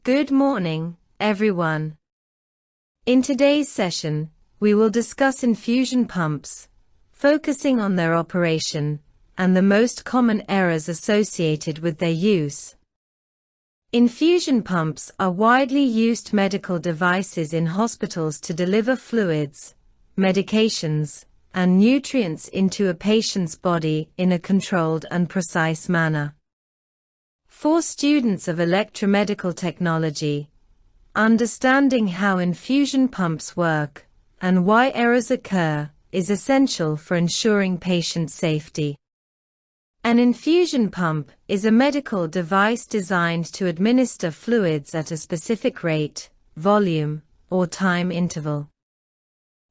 Good morning, everyone. In today's session, we will discuss infusion pumps, focusing on their operation and the most common errors associated with their use. Infusion pumps are widely used medical devices in hospitals to deliver fluids, medications, and nutrients into a patient's body in a controlled and precise manner. For students of electromedical technology, understanding how infusion pumps work and why errors occur is essential for ensuring patient safety. An infusion pump is a medical device designed to administer fluids at a specific rate, volume, or time interval.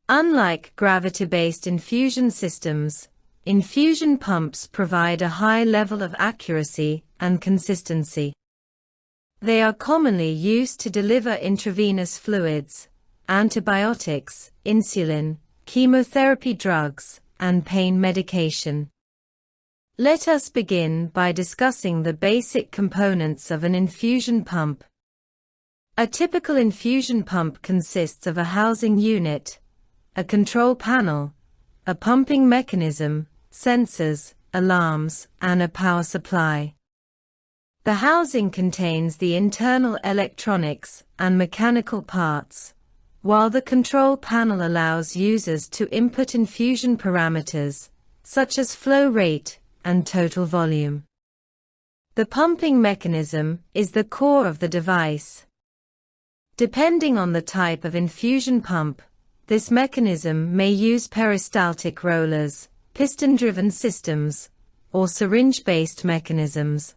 Unlike gravity-based infusion systems, infusion pumps provide a high level of accuracy and consistency. They are commonly used to deliver intravenous fluids, antibiotics, insulin, chemotherapy drugs, and pain medication. Let us begin by discussing the basic components of an infusion pump. A typical infusion pump consists of a housing unit, a control panel, a pumping mechanism, sensors, alarms, and a power supply. The housing contains the internal electronics and mechanical parts, while the control panel allows users to input infusion parameters, such as flow rate and total volume. The pumping mechanism is the core of the device. Depending on the type of infusion pump, this mechanism may use peristaltic rollers, piston-driven systems, or syringe-based mechanisms.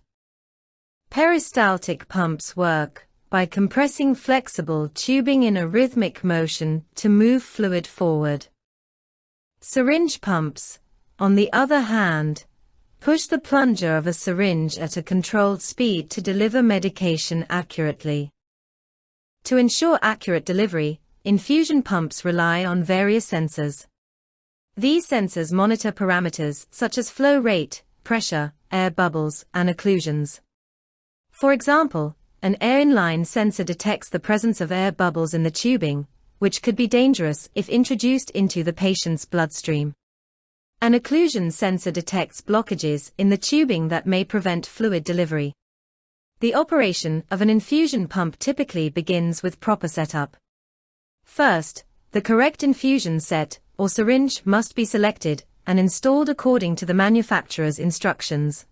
Peristaltic pumps work by compressing flexible tubing in a rhythmic motion to move fluid forward. Syringe pumps, on the other hand, push the plunger of a syringe at a controlled speed to deliver medication accurately. To ensure accurate delivery, infusion pumps rely on various sensors. These sensors monitor parameters such as flow rate, pressure, air bubbles, and occlusions. For example, an air inline sensor detects the presence of air bubbles in the tubing, which could be dangerous if introduced into the patient's bloodstream. An occlusion sensor detects blockages in the tubing that may prevent fluid delivery. The operation of an infusion pump typically begins with proper setup. First, the correct infusion set or syringe must be selected and installed according to the manufacturer's instructions.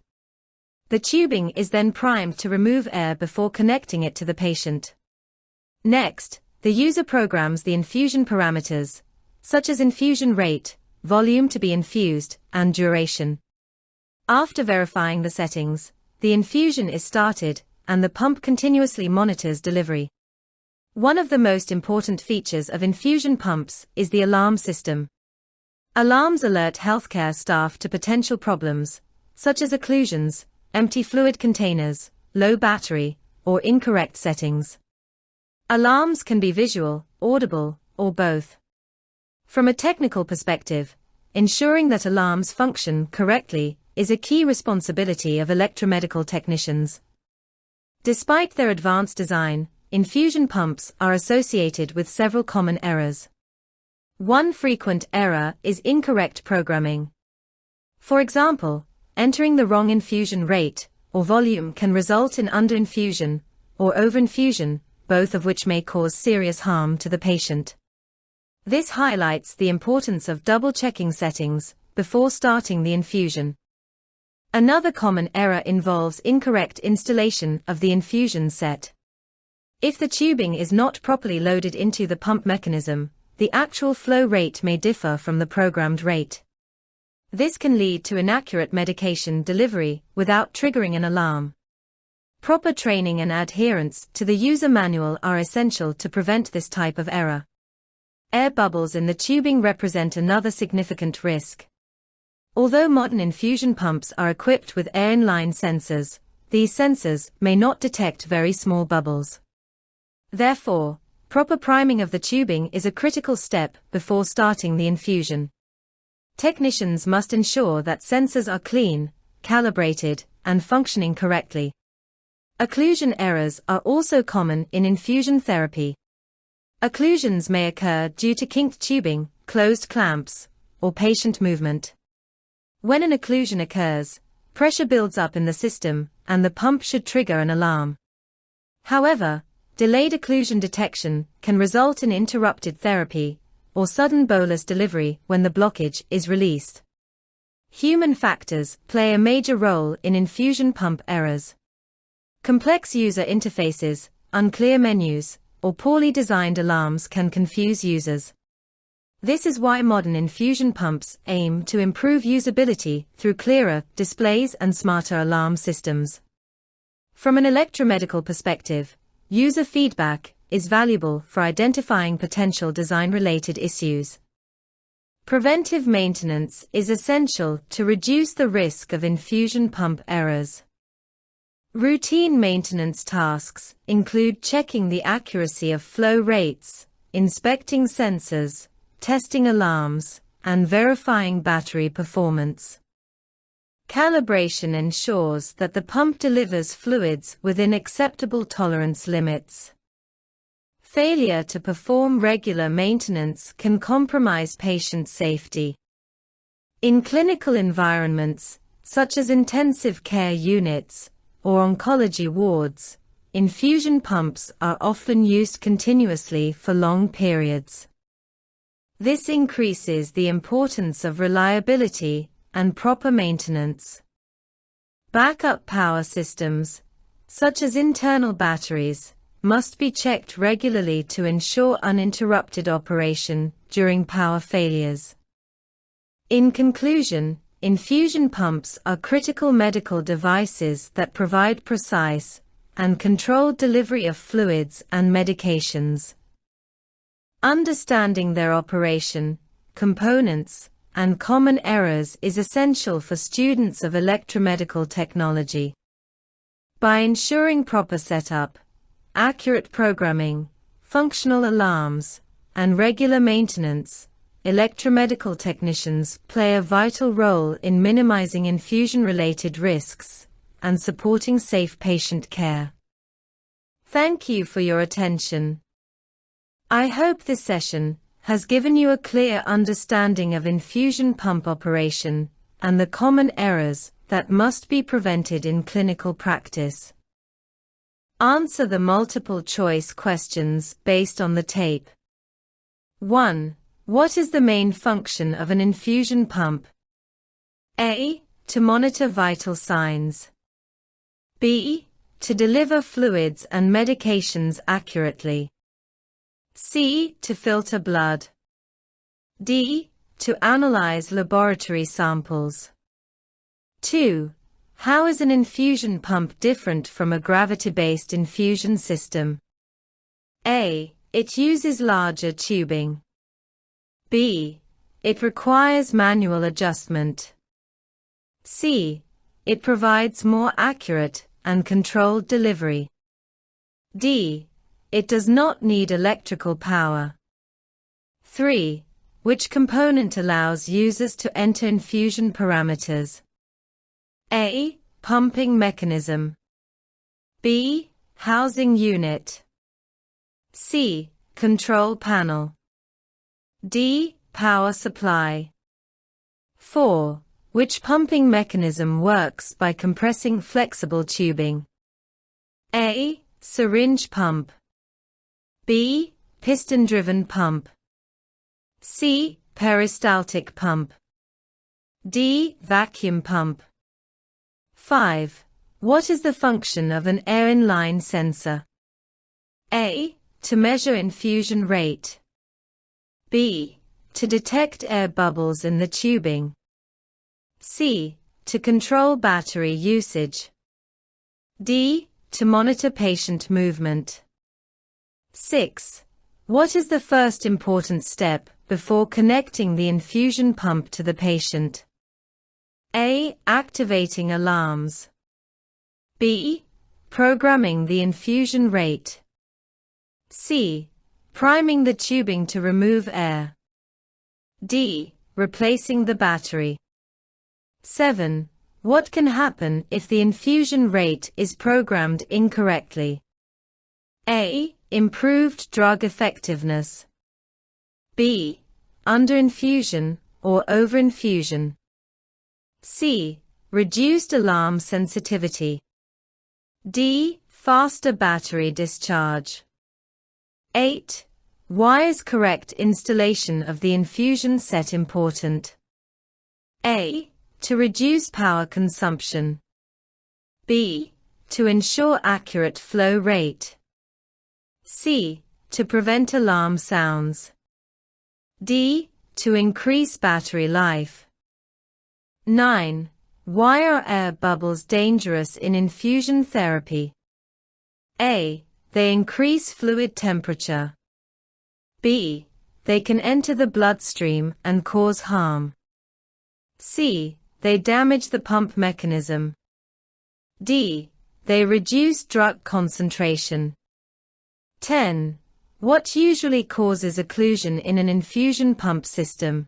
The tubing is then primed to remove air before connecting it to the patient. Next, the user programs the infusion parameters, such as infusion rate, volume to be infused, and duration. After verifying the settings, the infusion is started, and the pump continuously monitors delivery. One of the most important features of infusion pumps is the alarm system. Alarms alert healthcare staff to potential problems, such as occlusions, empty fluid containers, low battery, or incorrect settings. Alarms can be visual, audible, or both. From a technical perspective, ensuring that alarms function correctly is a key responsibility of electromedical technicians. Despite their advanced design, infusion pumps are associated with several common errors. One frequent error is incorrect programming. For example, entering the wrong infusion rate or volume can result in underinfusion or overinfusion, both of which may cause serious harm to the patient. This highlights the importance of double-checking settings before starting the infusion. Another common error involves incorrect installation of the infusion set. If the tubing is not properly loaded into the pump mechanism, the actual flow rate may differ from the programmed rate. This can lead to inaccurate medication delivery without triggering an alarm. Proper training and adherence to the user manual are essential to prevent this type of error. Air bubbles in the tubing represent another significant risk. Although modern infusion pumps are equipped with air inline sensors, these sensors may not detect very small bubbles. Therefore, proper priming of the tubing is a critical step before starting the infusion. Technicians must ensure that sensors are clean, calibrated, and functioning correctly. Occlusion errors are also common in infusion therapy. Occlusions may occur due to kinked tubing, closed clamps, or patient movement. When an occlusion occurs, pressure builds up in the system, and the pump should trigger an alarm. However, delayed occlusion detection can result in interrupted therapy or sudden bolus delivery when the blockage is released. Human factors play a major role in infusion pump errors. Complex user interfaces, unclear menus, or poorly designed alarms can confuse users. This is why modern infusion pumps aim to improve usability through clearer displays and smarter alarm systems. From an electromedical perspective, user feedback is valuable for identifying potential design-related issues. Preventive maintenance is essential to reduce the risk of infusion pump errors. Routine maintenance tasks include checking the accuracy of flow rates, inspecting sensors, testing alarms, and verifying battery performance. Calibration ensures that the pump delivers fluids within acceptable tolerance limits. Failure to perform regular maintenance can compromise patient safety. In clinical environments, such as intensive care units or oncology wards, infusion pumps are often used continuously for long periods. This increases the importance of reliability and proper maintenance. Backup power systems, such as internal batteries, must be checked regularly to ensure uninterrupted operation during power failures. In conclusion, infusion pumps are critical medical devices that provide precise and controlled delivery of fluids and medications. Understanding their operation, components, and common errors is essential for students of electromedical technology. By ensuring proper setup, accurate programming, functional alarms, and regular maintenance, electromedical technicians play a vital role in minimizing infusion-related risks and supporting safe patient care. Thank you for your attention. I hope this session has given you a clear understanding of infusion pump operation and the common errors that must be prevented in clinical practice. Answer the multiple-choice questions based on the tape. 1. What is the main function of an infusion pump? A. To monitor vital signs. B. To deliver fluids and medications accurately. C. To filter blood. D. To analyze laboratory samples. 2. How is an infusion pump different from a gravity-based infusion system? A. It uses larger tubing. B. It requires manual adjustment. C. It provides more accurate and controlled delivery. D. It does not need electrical power. 3. Which component allows users to enter infusion parameters? A. Pumping mechanism. B. Housing unit. C. Control panel. D. Power supply. 4. Which pumping mechanism works by compressing flexible tubing? A. Syringe pump. B. Piston-driven pump. C. Peristaltic pump. D. Vacuum pump. 5. What is the function of an air in-line sensor? A. To measure infusion rate. B. To detect air bubbles in the tubing. C. To control battery usage. D. To monitor patient movement. 6. What is the first important step before connecting the infusion pump to the patient? A. Activating alarms. B. Programming the infusion rate. C. Priming the tubing to remove air. D. Replacing the battery. 7. What can happen if the infusion rate is programmed incorrectly? A. Improved drug effectiveness. B. Underinfusion or overinfusion. C. Reduced alarm sensitivity. D. Faster battery discharge. 8. Why is correct installation of the infusion set important? A. To reduce power consumption. B. To ensure accurate flow rate. C. To prevent alarm sounds. D. To increase battery life. 9. Why are air bubbles dangerous in infusion therapy? A. They increase fluid temperature. B. They can enter the bloodstream and cause harm. C. They damage the pump mechanism. D. They reduce drug concentration. 10. What usually causes occlusion in an infusion pump system?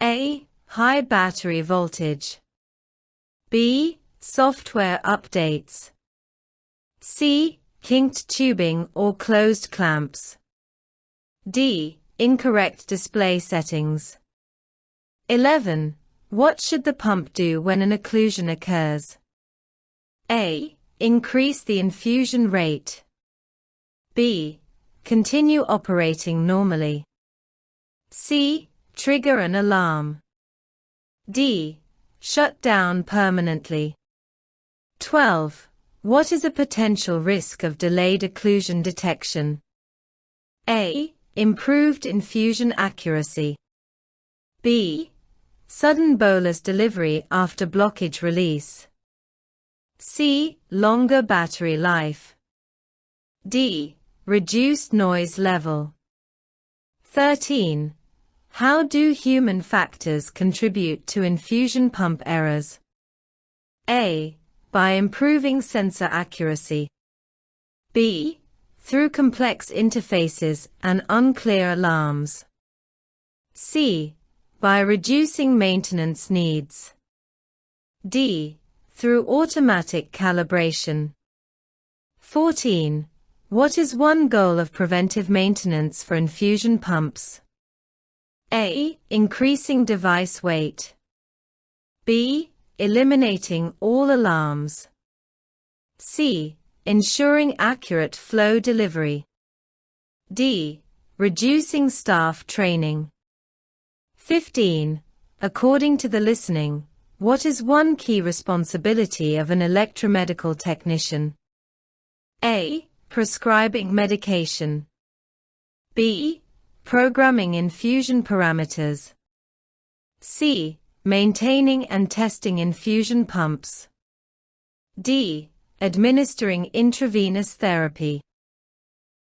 A. High battery voltage. B. Software updates. C. Kinked tubing or closed clamps. D. Incorrect display settings. 11. What should the pump do when an occlusion occurs? A. Increase the infusion rate. B. Continue operating normally. C. Trigger an alarm. D. Shut down permanently. 12. What is a potential risk of delayed occlusion detection? A. Improved infusion accuracy. B. Sudden bolus delivery after blockage release. C. Longer battery life. D. Reduced noise level. 13. How do human factors contribute to infusion pump errors? A. By improving sensor accuracy. B. Through complex interfaces and unclear alarms. C. By reducing maintenance needs. D. Through automatic calibration. 14. What is one goal of preventive maintenance for infusion pumps? A. Increasing device weight. B. Eliminating all alarms. C. Ensuring accurate flow delivery. D. Reducing staff training. 15. According to the listening, what is one key responsibility of an electromedical technician? A. Prescribing medication. B. Programming infusion parameters. C. Maintaining and testing infusion pumps. D. Administering intravenous therapy.